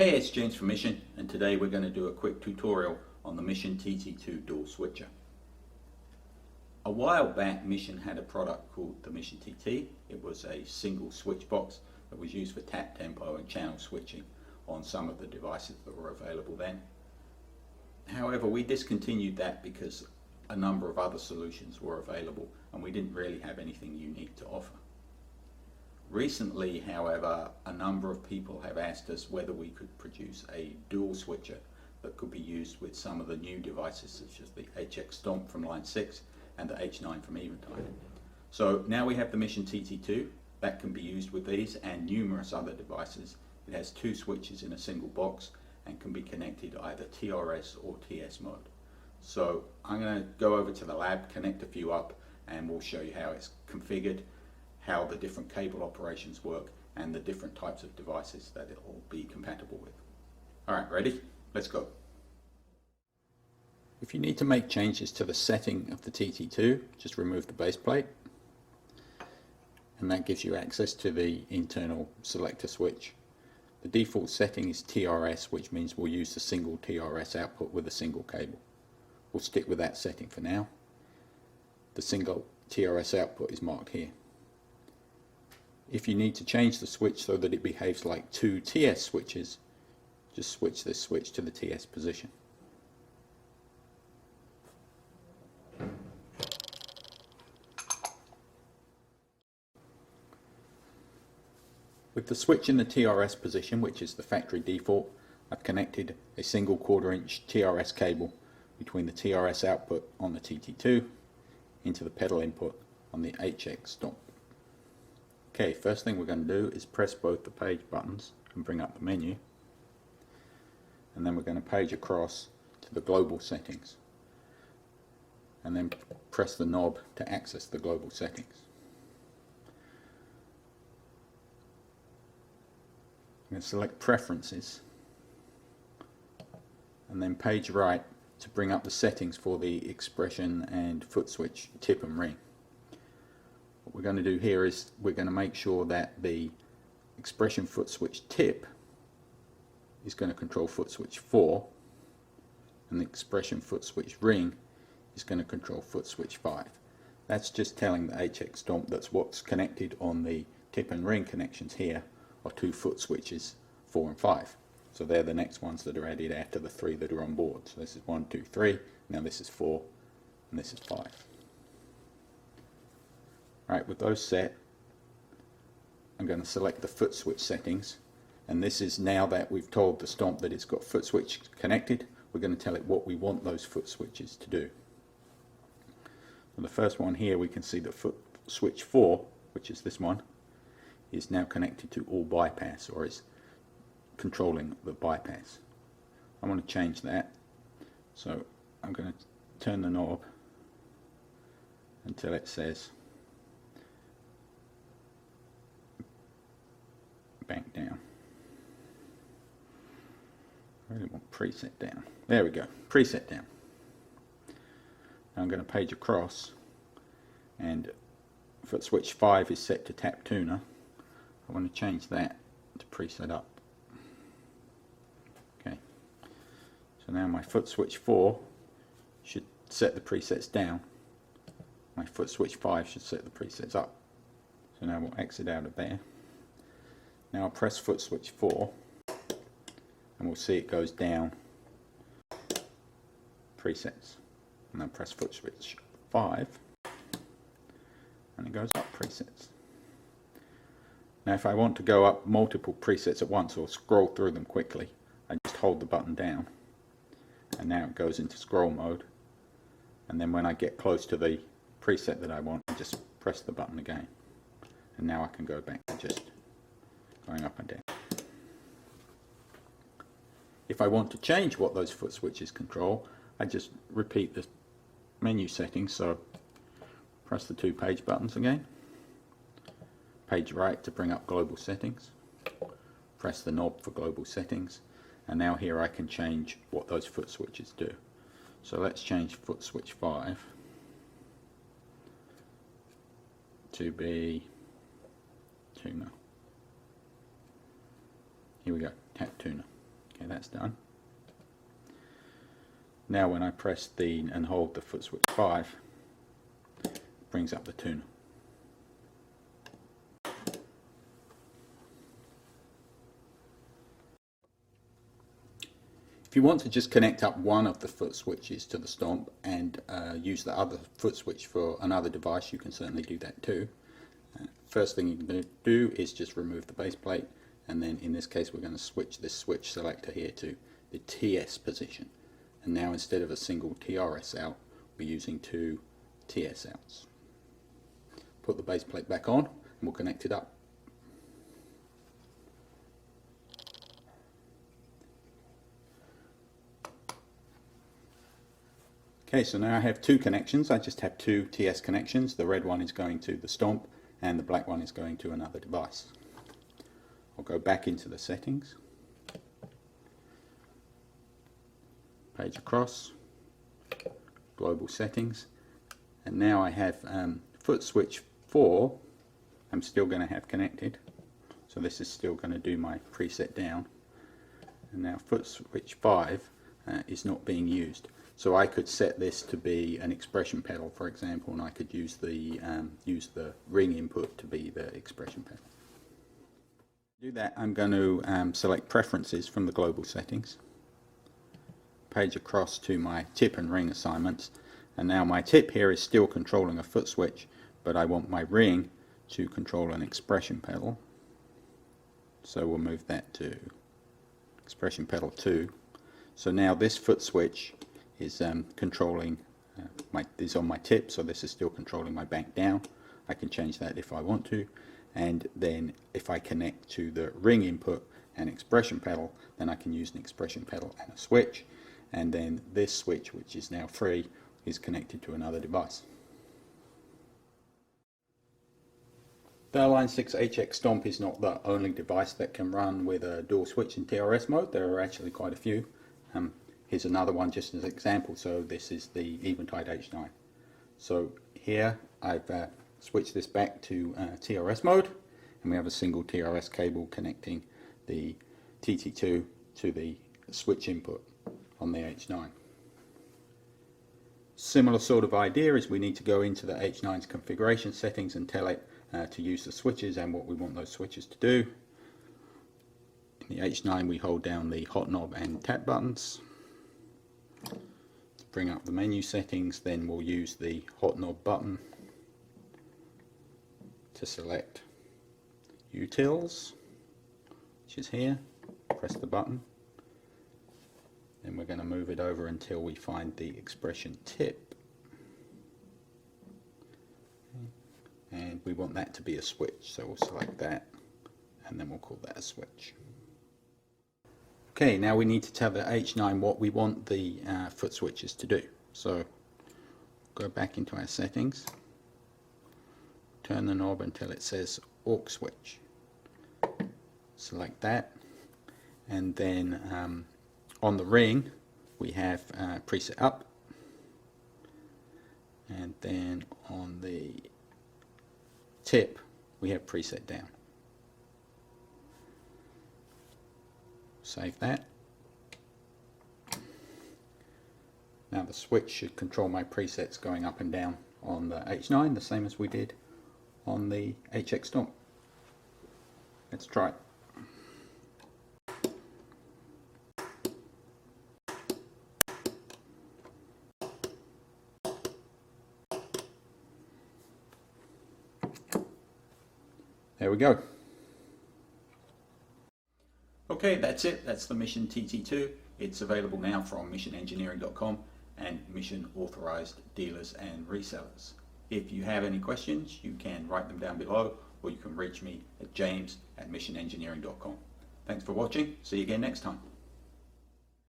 Hey, it's James from Mission, and today we're going to do a quick tutorial on the Mission TT2 dual switcher. A while back, Mission had a product called the Mission TT. It was a single switch box that was used for tap tempo and channel switching on some of the devices that were available then. However, we discontinued that because a number of other solutions were available and we didn't really have anything unique to offer. Recently, however, a number of people have asked us whether we could produce a dual switcher that could be used with some of the new devices such as the HX Stomp from line 6 and the H9 from Eventide. So now we have the Mission TT2 that can be used with these and numerous other devices. It has two switches in a single box and can be connected either TRS or TS mode. So I'm going to go over to the lab, connect a few up, and we'll show you how it's configured, how the different cable operations work, and the different types of devices that it will be compatible with. Alright, ready? Let's go. If you need to make changes to the setting of the TT2, just remove the base plate, and that gives you access to the internal selector switch. The default setting is TRS, which means we'll use the single TRS output with a single cable. We'll stick with that setting for now. The single TRS output is marked here. If you need to change the switch so that it behaves like two TS switches, just switch this switch to the TS position. With the switch in the TRS position, which is the factory default, I've connected a single 1/4 inch TRS cable between the TRS output on the TT2 into the pedal input on the HX Stomp. Okay, first thing we're going to do is press both the page buttons and bring up the menu, and then we're going to page across to the global settings and then press the knob to access the global settings. I'm going to select preferences and then page right to bring up the settings for the expression and foot switch tip and ring. What we're going to do here is we're going to make sure that the expression foot switch tip is going to control foot switch 4 and the expression foot switch ring is going to control foot switch 5. That's just telling the HX Stomp that's what's connected on the tip and ring connections here are two foot switches 4 and 5. So they're the next ones that are added after the 3 that are on board. So this is 1, 2, 3, now this is 4 and this is 5. Right, with those set, I'm going to select the foot switch settings, and this is now that we've told the Stomp that it's got foot switch connected, we're going to tell it what we want those foot switches to do. So the first one here, we can see that foot switch 4, which is this one, is now connected to all bypass, or is controlling the bypass. I want to change that, so I'm going to turn the knob until it says bank down. I really want preset down. There we go, preset down. Now I'm going to page across, and foot switch 5 is set to tap tuner. I want to change that to preset up. Okay, so now my foot switch 4 should set the presets down. My foot switch 5 should set the presets up. So now we'll exit out of there. Now I'll press foot switch 4 and we'll see it goes down presets, and then press foot switch 5 and it goes up presets. Now if I want to go up multiple presets at once or scroll through them quickly, I just hold the button down and now it goes into scroll mode, and then when I get close to the preset that I want, I just press the button again, and now I can go back to just going up and down. If I want to change what those foot switches control, I just repeat the menu settings, so press the 2 page buttons again, page right to bring up global settings, press the knob for global settings, and now here I can change what those foot switches do. So let's change foot switch 5 to be tuner. Here we go, tap tuner. Okay, that's done. Now when I press and hold the foot switch 5, it brings up the tuner. If you want to just connect up one of the foot switches to the Stomp and use the other foot switch for another device, you can certainly do that too. First thing you can do is just remove the base plate, and then in this case we're going to switch this switch selector here to the TS position. And now instead of a single TRS out, we're using 2 TS outs. Put the base plate back on and we'll connect it up. Okay, so now I have 2 connections. I just have 2 TS connections. The red one is going to the Stomp and the black one is going to another device. I'll go back into the settings, page across, global settings, and now I have foot switch 4 I'm still going to have connected, so this is still going to do my preset down, and now foot switch 5 is not being used. So I could set this to be an expression pedal, for example, and I could use the ring input to be the expression pedal. To do that, I'm going to select preferences from the global settings, page across to my tip and ring assignments, and now my tip here is still controlling a foot switch, but I want my ring to control an expression pedal, so we'll move that to expression pedal 2. So now this foot switch is controlling is on my tip, so this is still controlling my bank down. I can change that if I want to, and then if I connect to the ring input and expression pedal, then I can use an expression pedal and a switch, and then this switch, which is now free, is connected to another device. The Line 6 HX Stomp is not the only device that can run with a dual switch in TRS mode. There are actually quite a few. Here's another one just as an example. So this is the Eventide H9. So here I've switched this back to TRS mode, and we have a single TRS cable connecting the TT2 to the switch input on the H9. Similar sort of idea is we need to go into the H9's configuration settings and tell it to use the switches and what we want those switches to do. In the H9 we hold down the hot knob and tap buttons. To bring up the menu settings, then we'll use the hot knob button to select Utils, which is here. Press the button. Then we're going to move it over until we find the expression tip. And we want that to be a switch, so we'll select that and then we'll call that a switch. Okay, now we need to tell the H9 what we want the foot switches to do. So go back into our settings, turn the knob until it says aux switch. Select that, and then on the ring we have preset up, and then on the tip we have preset down. Save that. Now the switch should control my presets going up and down on the H9, the same as we did on the HX Stomp. Let's try it. There we go. Okay, that's it. That's the Mission TT2. It's available now from missionengineering.com and Mission authorized dealers and resellers. If you have any questions, you can write them down below, or you can reach me at james@missionengineering.com. Thanks for watching. See you again next time.